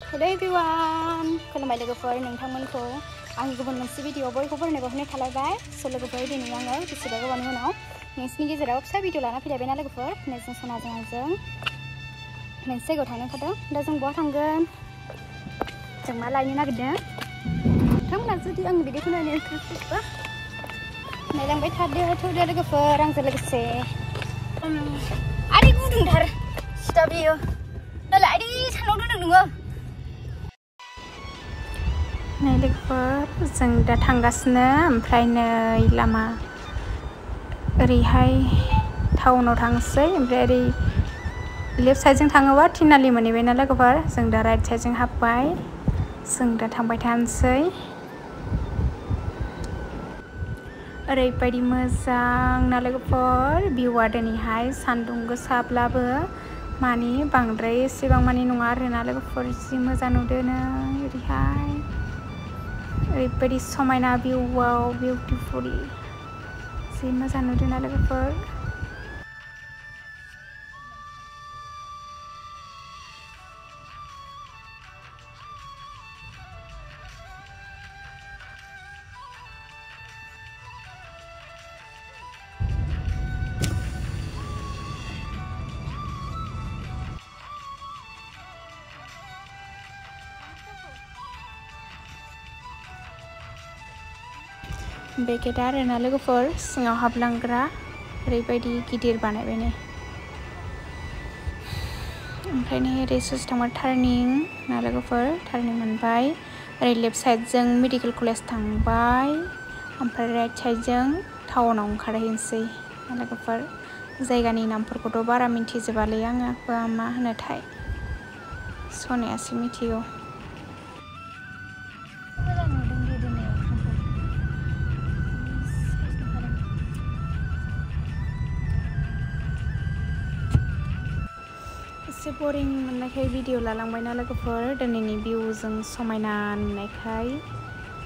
Hello everyone, खुलुमबाय लोगोफोर नोंथांमोनखौ आंनि गुबुन मोनसे भिडिअ बयखौबो बरायनाय थालायबाय स' लोगोफोर दिनै आङो बेसेबा गोबावनि उनाव नोंसिनि गेजेराव फिसा भिडिअ लाना फैलायबायना लोगोफोर नोंजों सनाजों आंजों मोनसे जायगायाव थांनो ओंखारदों दा जों बहा थांगोन जों मा लायनो नागिरदों नोंथांमोना जुदि आंनि भिडिअखौ नायनो इन्टारेस्टबा नायलांबाय थौदो लोगोफोर आंजों लोगोसे आरे गुदुंथार सिदा बेयो दालाय आरे सानाव दोनदों नोङो नै लोगोफोर जों दा थांगासिनो ओमफ्राय नै लामा ओरैहाय टाउनाव थांसै ओमफ्राय ओरै लेफ्ट साइडजों थाङोबा थिनालि मोनहैबायना लोगोफोर जों दा राइट साइडजों हाबबाय जों दा थांबाय थानोसै ओरैबायदि मोजां ना लोगोफोर भिउआ दिनैहाय सान्दुं गोसाब्लाबो माने बांद्राय एसेबां माने नङा आरोना लोगोफोर जि मोजां नुदों ओरैहाय ओरैबायदि समायना भिउआव बिउटिफुल जि मोजां नुदों ना लोगोफोर बे गेटआ आरोना लोगोफोर सिङाव हाबलांग्रा ओरैबायदि गिदिर बानायबाय ओमफ्राय नै ओरै ससे थांबा टार्निं ना लोगोफोर टार्निं मोनबाय ओरै लेफ्ट साइडजों मेडिकेल कलेज थांबाय ओमफ्राय राइट साइडजों टाउनाव ओंखारहैनोसै ना लोगोफोर जायगानि नामफोरखौथ' बारा मिन्थिजोबालै आङो मा होनोथाय सनायासो मिथिगौ एसे बरिं मोननायखाय भिडिअ लालांबायना लोगोफोर दिनैनि भिउजों समायना नुनायखाय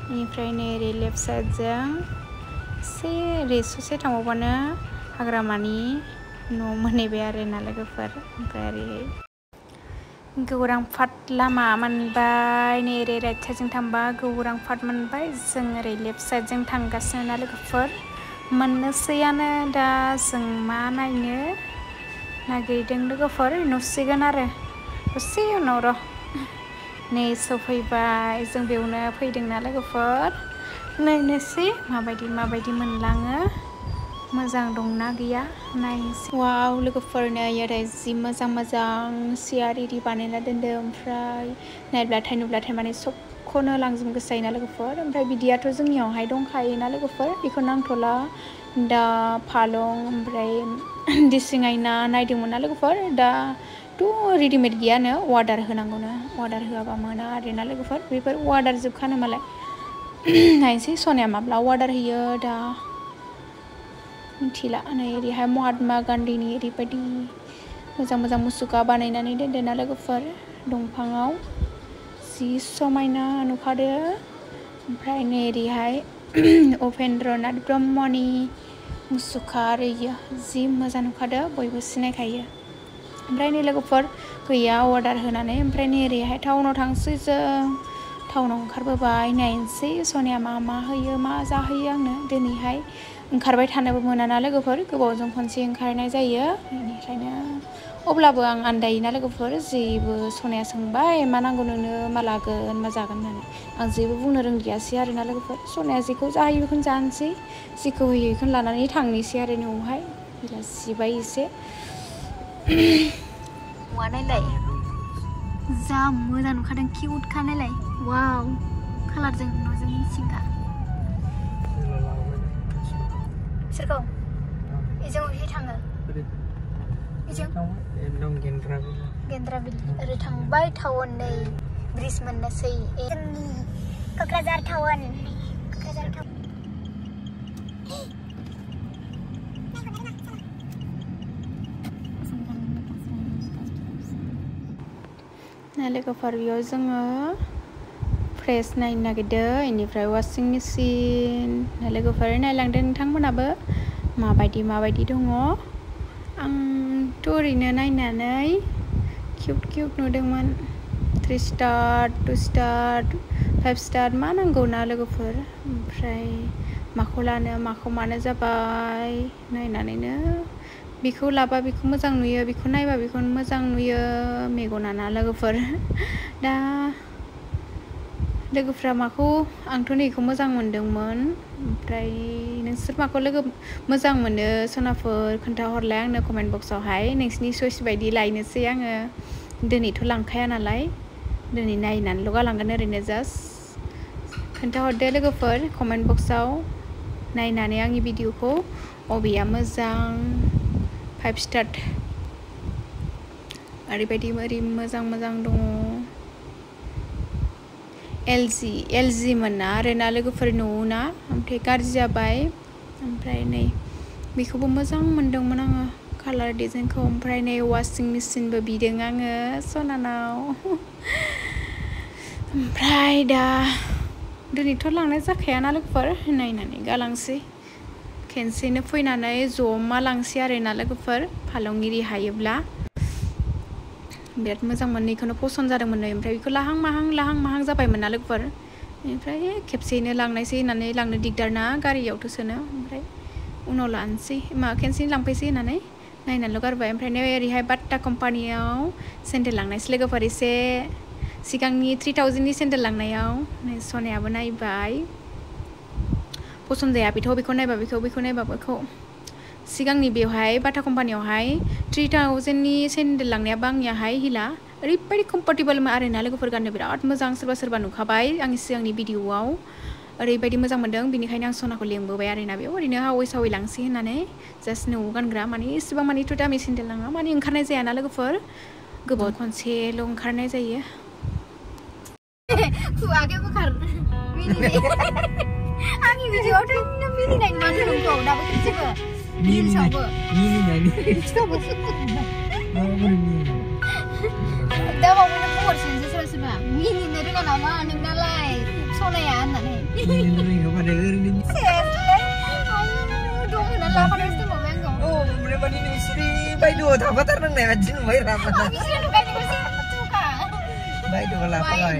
बेनिफ्राय नै ओरै लेफ्ट साइडजों एसे ओरै ससे थांबावबानो हाग्रामानि न' मोनहैबाय आरोना लोगोफोर ओमफ्राय ओरैहाय गौरां पाट लामा मोनबाय नै ओरै राइट साइडजों थांबा गौरां पाट मोनबाय जों ओरै लेफ्ट साइडजों थांगासिनो ना लोगोफोर मोननोसैयानो दा जों मा नायनो नागिरदों लोगोफोर नुसिगोन आरो दसे उनाव र' नै सफैबाय जों बेयावनो फैदोंना लोगोफोर नायनोसै माबायदि मोनलाङो मोजां दंना गैया नायनोसै वाव लोगोफोर नै ओरै जि मोजां सियार इरि बानायना दोनदों ओमफ्राय नुब्लाथाय माने सबखौनो लांजोबनो गोसो जायोना लोगोफोर ओमफ्राय बिदियाथ' जोंनियावहाय दंखायोना लोगोफोर बेखौ नांथ'ला दा फालं ओमफ्राय दिसिं आयना नायदोंमोन ना लोगोफोर दाथ' रेडिमेड गैयानो अर्डार होनांगौनो अर्डार होआबा मोना आरोना लोगोफोर बेफोर अर्डार जोबखानो मालाय नायनोसै सनाया माब्ला अर्डार होयो दा मिथिला नै ओरैहाय महात्मा गान्धीनि ओरैबायदि मोजां मुसुखा बानायनानै दोनदों ना लोगोफोर दंफाङाव जि समायना नुखादो ओमफ्राय नै ओरैहाय उपेन्द्रनाथ ब्रह्मनि मुसुखा आरो जि मोजां नुखादो बयबो सिनायखायो ओमफ्राय नै लोगोफोर गैया अर्डार होनानै ओमफ्राय नै ओरैहाय टाउनाव थांसै जों टाउनाव ओंखारबोबाय नायनोसै सनाया मा होयो मा जाहोयो आंनो दिनैहाय ओंखारबाय थानोबो मोना ना लोगोफोर गोबावजों खनसे ओंखारनाय जायो बेनिखायनो अब्लाबो आं आन्दायोना लोगोफोर जेबो सनाया सोंबाय मा नांगौ नोंनो मा लागोन मा जागोन होननानै आं जेबो बुंनो रोंदियासै आरोना लोगोफोर सनाया जेखौ जाहोयो बेखौनो जानोसै जेखौ होयो बेखौनो लानानै थांनोसै आरो न'आवहाय बेलासिबाय एसे नायलाय जा मोजां नुखादों किउटखा नायलाय वाव कालारजों न'जों मिथिंगा सोरखौ बेजों ओरै थाङो बेजों गेन्द्राबिल ओरै थांबाय टाउन नै ब्रिज मोननोसै जोंनि क'क्राझार टाउन लोगोफोर बेयाव जोङो फ्रेस नायनो नागिरदों बेनिफ्राय वाशिं मेचिन लोगोफोर नायलांदों नोंथांमोनाबो माबायदि दङ आंथ' ओरैनो नायनानै किउट नुदोंमोन 3 star 2 star 5 star मा नांगौ ना लोगोफोर ओमफ्राय माखौ लानो माखौ मानो जाबाय नायनानैनो बेखौ लाबा बेखौ मोजां नुयो बेखौ नायबा बेखौ मोजां नुयो मेगना ना लोगोफोर दा लोगोफ्रा माखौ आंथ' नैखौ मोजां मोनदोंमोन ओमफ्राय नोंसोर माखौ मोजां मोनो सनाफोर खोन्थाहरलाय आंनो कमेन्ट बक्सआवहाय नोंसिनि चइस बायदि लायनोसै आङो दिनैथ' लांखाया नालाय दिनै नायनानैल' गालांगोन ओरैनो जास्ट खोन्थाहरदो लोगोफोर कमेन्ट बक्सआव नायनानै आंनि भिडिअखौ अबेया मोजां 5 star ओरैबायदि मोजां दङ LG मोना आरोना लोगोफोर न'ना ओमफ्राय गाज्रि जाबाय ओमफ्राय नै बेखौबो मोजां मोनदोंमोन आङो कालार डिजाइनखौ ओमफ्राय नै वाशिं मेसिनबो बिदों आङो सनानाव ओमफ्राय दा दिनैथ' लांनाय जाखायाना लोगोफोर नायनानै गालांसै खेनसेनो फैनानै जमा लांसै आरोना लोगोफोर फालं इरि हायोब्ला बिराद मोजां मोननैखौनो पसन्द जादोंमोन नै ओमफ्राय बेखौ लाहां माहां जाबायमोन ना लोगोफोर ओमफ्राय खेबसेयैनो लांनायसै होननानै लांनो दिगदार ना गारियावथ' सोनो ओमफ्राय उनाव लानोसै खेनसेयैनो लांफैसै होननानै नायनानैल' गारबाय ओमफ्राय नै ओरैहाय बाटा कम्पानियाव सेन्देल लांनायसै लोगोफोर एसे सिगांनि 3000नि सेन्देल लांनायाव नै सनायाबो नायबाय पसन्द जायाखैथ' बेखौ नायबा बेखौ नायबा बेखौ सिगांनि बेवहाय बाटा कम्पानियावहाय 3000नि सेन्देल लांनायाबो आंनियाहाय हिला ओरैबायदि कम्फर्टेबल आरोना लोगोफोर गाननो बिराद मोजां सोरबा नुखाबाय आंनि सिगांनि भिडिअआव ओरैबायदि मोजां मोनदों बेनिखायनो आं सनाखौ लेंबोबाय आरोना बेयाव ओरैनो हावै लांसै होननानै जास्ट न'आव गानग्रा माने इसेबां मानिथ' दामि सेन्देल लाङा माने ओंखारनाय जायाना लोगोफोर गोबाव खनसेल' ओंखारनाय जायो आंनि भिडिअआवथ' मिनिनाय माथो दंखौ दाबो खेबसेबो रिल्सआवबो दा बावनो बुंहरसिनोसै सोरबा मिनिनो रोङा नामा नोंनालाय सनाया होननानै मिनिनो रोङा माने ओरैनो दंना लाफानायसो दंबावबाय आंखौ ओमफ्राय माने नोंसिनि बायद'आव थाफाथारनांनाय बादि नुबाय रा बिसोर नुगायनायखौसो थुखा बायद'आव लाफाबाय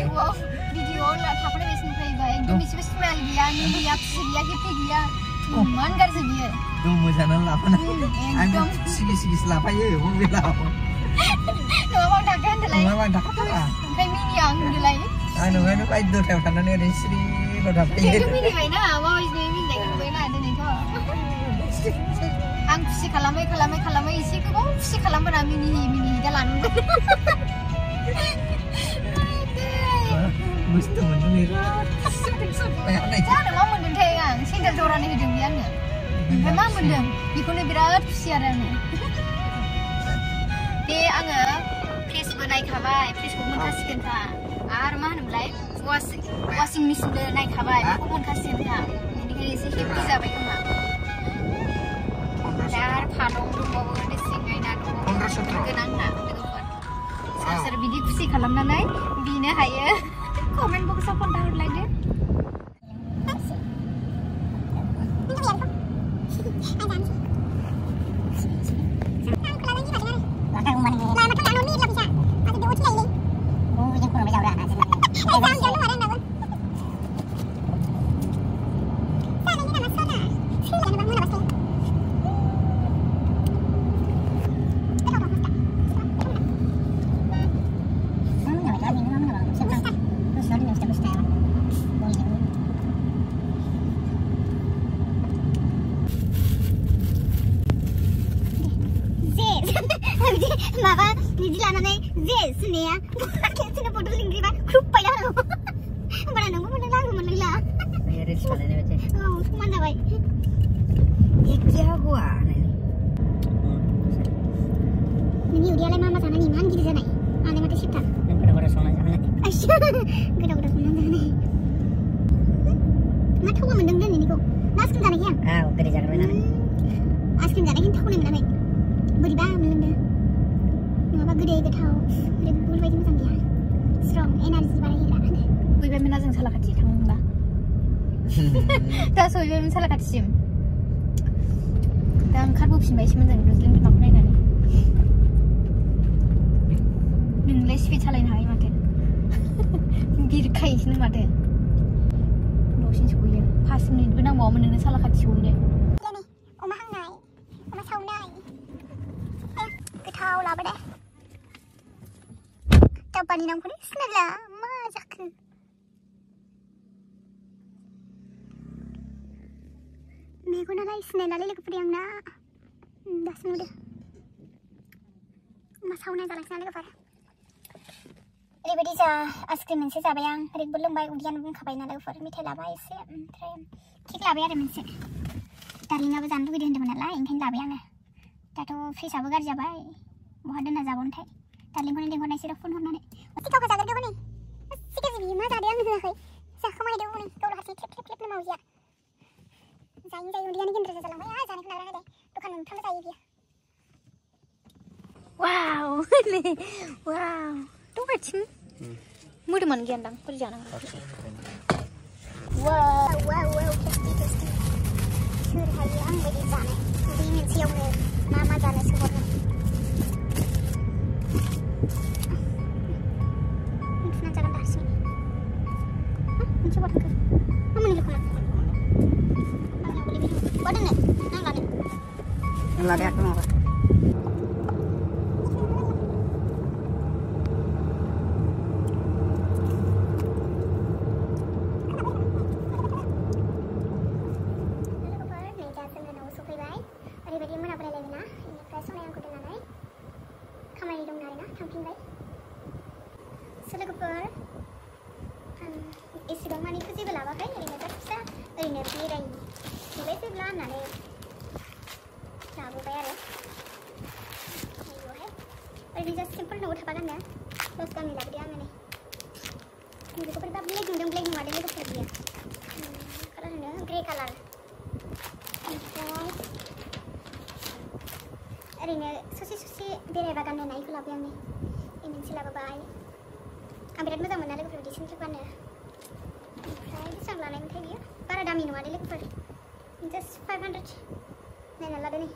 भिडिअआव थाफानाय बायदि नुखायोबा एकदम एसेबो स्माइल गैया गैया खुसि गैया हेपि गैया इमान गाज्रि बियो दम मोजाङानो लाफाना एकदम सिगिसो लाफायो मबाइलाव नङाबा आं थाखा होनदोलाय नङाबा आं थाखाथारा ओमफ्राय मिनिया आं होनदोलाय आं नङानो बायद'थायाव थानानै ओरैनो सिरिल' थाफायो नोंथ' मिनिबायना माबायदि मिनिनायखौ नुबायना दिनैथ' आं खुसि खालामै एसे गोबाव खुसि खालामबोना मिनि दा लानो बुस्थु मोनदों बिराद जानो मा मोनदोंथाय आं सेन्देल जरानै होदों बे आंनो ओमफ्राय मा मोनदों बेखौनो बिराद खुसि आरो आङो दे आङो फेसबो नायखाबाय फेसबुक मोनखासिगोनखा आरो मा होनोमोनलाय वाशिं मेसिनबो नायखाबाय बेखौ मोनखासिगोनखा बेनिखायनो एसे हेपि जाबाय खोमा दा आरो फालं दंबावो ड्रेसिं आयना दंबावो गोनांना लोगोफोर सोर बिदि खुसि खालामनानै बिनो हायो कमेन्ट बक्सआव खोन्थाहरलायदो माबा बिदि लानानै जे सुनाया खेबसेनो फट' लिंग्रिबा ख्रुबबाय आरो होमबाना नोंबो मोनदोंना आंबो मोनदोंला रिल्स बानायनाय बायदि औ समान जाबाय क्या हुआ नोंनि उदैयालाय मा जानानै इमान गिदिर जानाय आंलाय माथो सिबथार नों गोदाव संनानै जानाय गोदाव संनानै जानाय मा थावा मोनदों दिनैनिखौ आइसक्रिम जानायखै आं औ गोदै जाग्रोबाय नालाय आइसक्रिम जानायखैनो थावनाय मोनाखै बोरैबा मोनलोंदों नङाबा गोदै गोथाव ओरैबायदि मोजां गैया स्ट्रं एनार्जि बारायहोग्रा सहैबायमोन जों सालाखाथि थांबा दा सहैबायमोन सालाखाथिसिम दा ओंखारबोफिनबायसोमोन जों रुज्लिं बिमाखौ नायनानै नोंलाय स्पिड सालायनो हाबाय माथो बिरखायोसो माथो दसेनो सहैयो 5 मिनिटबो नांबावोमोन नोंनो साला खाथि सहैनो अमा हांनाय अमा सावनाय गोथाव लाबोदे दाब्बानि नामखौनो सिनायला मा जाखो मेगनालाय सिनायलालै लोगोफोर आंना दासो नुदों अमा सावनाय जालांसै ना लोगोफोर ओरैबायदि जा आइसक्रिम मोनसे जाबाय आं रेडबुल लोंबाय उदैयानो बुंखाबाय ना लोगोफोर मेथाइ लाबाय एसे ओमफ्राय केक लाबाय आरो मोनसे डार्लिंआबो जानो लुगैदों होन्दोंमोन नालाय ओंखायनो लाबाय आङो दाथ' फ्रिजआबो गाज्रि जाबाय बहा दोनना जाबावनोथाय डार्लिंखौनो लिंहरनायसै र' फन हरनानै सिगाङाव जाग्रोदों हनै सिगां बियो मा जादों आंनो होआखै जाखोमाहैदों हनै गावल' हारसिं ख्लेब ख्लेब ख्लेबनो मावजिया जायै उदैयानो गेन्द्रा जालांबाय जानायखौ नागारना होदे दखान मोनफ्रामबो जायो बियो वाव वाव दहायथिं मोदोमानो गैयानदां बोरै जानांगौ वाव वाव वाव टेस्टि टेस्टि सोर हायो आं बायदि जानाय उदै मोनसेयावनो मा जानो सोहरनो उन्दुना जागोन दा हारसिं मोनसे बहा थांखो मा मोनैल' खोना बहा दोननो नांलानो aku mau इसेबां मानिथ' जेबो लाबाखै ओरैनो जास्ट फिसा ओरैनो बेरायनो नुबाय जेब्ला होननानै लाबोबाय आरो बेवहाय ओरैनो जास्ट सिम्पोल न'आव थाबा गाननो दस गामि लाबोदो आङो नै बेखौ बोरैबा ब्लेक नुदों ब्लेक नङा दे लोगोफोर बियो कालार होनो ग्रे कालार ओमफ्राय ओरैनो ससे ससे बेरायबा गाननो नायखौ लाबोबाय आं नै बे मोनसे लाबोबाय आं बिराद मोजां मोनो लोगोफोर बिदि सिम्पोल गाननो ओमफ्राय बेसेबां लानायमोनथाय बियो बारा दामि नङा दे लोगोफोर जास्ट 500 नायना लादो नै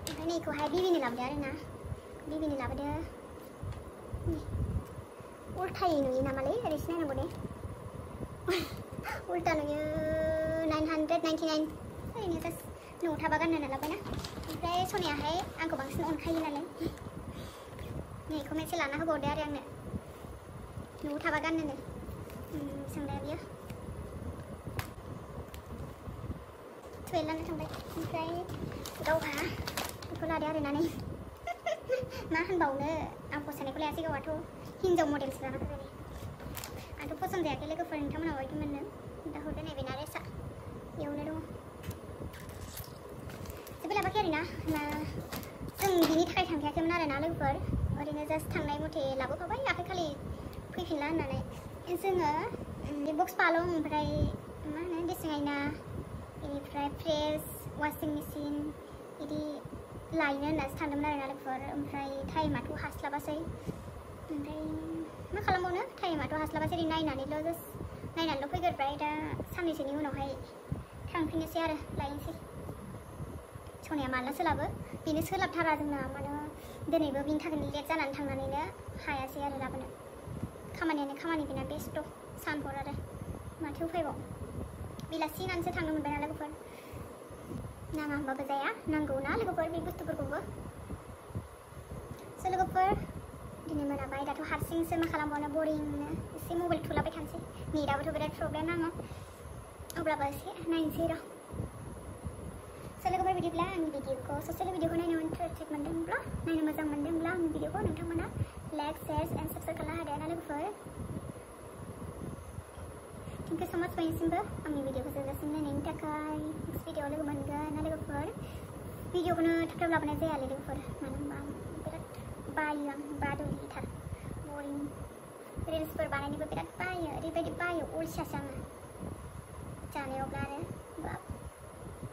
ओमफ्राय नैखौहाय बिबिनो लाबोदो आरो ना बिबिनो लाबोदो उल्थायै नुयो नामालै ओरैसो नायनांगौ दे उल्था नुयो 999 ओरैनो जास्ट न'आव थाबा गाननो होनना लाबायना ओमफ्राय सनायाहाय आंखौ बांसिन अनखायो नालाय नैखौ मोनसे लाना होबावदो आरो आंनो न'आव थाबा गाननोनो सोंनाया बियो 12 लाना थांबाय ओमफ्राय गावहा बेखौ लादो आरो ना नै मा होनबावनो आं फसायनायखौ लायासै गावहाथ' हिन्जाव मडेलसो लाना फैबाय नै आंथ' पसन्द जायाखै लोगोफोर नोंथांमोनहा माबायदि मोनो दा हरदो नै बेना रेसा बेयावनो दङ जेबो लाबाखै आरोना जों बिनि थाखाय थांखायाखैमोन आरो ना लोगोफोर ओरैनो जास्ट थांनाय मथे लाबोफाबाय आखाइ खालि फैफिनला होननानै जोङो बक्स पालं ओमफ्राय मा होनो ड्रेसिं आयना बेनिफ्राय प्रेस वाशिं मेसिन बिदि लायनो होननासो थांदोंमोन आरोना लोगोफोर ओमफ्राय टाइमाथ' हास्लाबासै ओमफ्राय मा खालामबावनो टाइमाथ' हास्लाबासै ओरै नायनानैल' जास्ट नायनानैल' फैग्रोबाय दा साननैसोनि उनावहाय थांफिननोसै आरो लायनोसै सनाया माला सोलाबो बेनो सोलाबथारा जोंना मानो दिनैबो बिनि थाखायनो लेट जानानै थांनानैनो हायासै आरो लाबोनो खामानियानो खामानि बेना बेस्थ' सानहर आरो माथो उफायबाव बेलासि होनानैसो थांनो मोनबाय ना लोगोफोर नाङा होनबाबो जाया नांगौ ना लोगोफोर बे बुस्थुफोरखौबो स' लोगोफोर दिनै मोनाबाय दाथ' हारसिंसो मा खालामबावनो बरिंनो एसे मबाइल थुलाबाय थानोसै नेटआबोथ' बिराद प्रब्लेम नाङो अब्लाबो एसे नायनोसै र' स' लोगोफोर बिदिब्ला आंनि भिडिअखौ ससेल भिडिअखौ नायनो इन्टारेस्टेड मोनदोंब्ला नायनो मोजां मोनदोंब्ला आंनि भिडिअखौ नोंथांमोना लाइक शेयार एन्ड साबस्क्राइब खालामना होदो ना लोगोफोर थेंक इउ सो माच बयनिसिमबो आंनि भिडिअखौ जोबजासिम नायनायनि थाखाय नेक्स्ट भिडिअआव लोगो मोनगोन ना लोगोफोर भिडिअखौनो थाब थाब लाबोनाय जायालै लोगोफोर मानो होनबा बिराद बायो आं बादुलिथार बरिं रिल्सफोर बानायनोबो बिराद बायो ओरैबायदि बायो अलसियासो आङो जानायावब्ला आरो बाब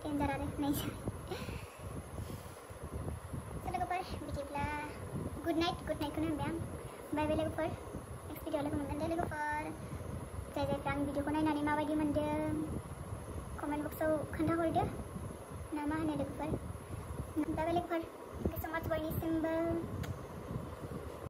डेन्जार आरो नायसै लोगोफोर बिदिब्ला गुड नाइटखौनो होनबाय आं बाय बाय लोगोफोर नेक्स्ट भिडिअआव लोगो मोनगोन दे लोगोफोर जायफ्रा आंनि भिडिअखौ नायनानै माबायदि मोनदों कमेन्ट बक्सआव खोन्थाहरदो ना मा होनो लोगोफोर बाय बाय लोगोफोर थेंक इउ सो माच बयनिसिमबो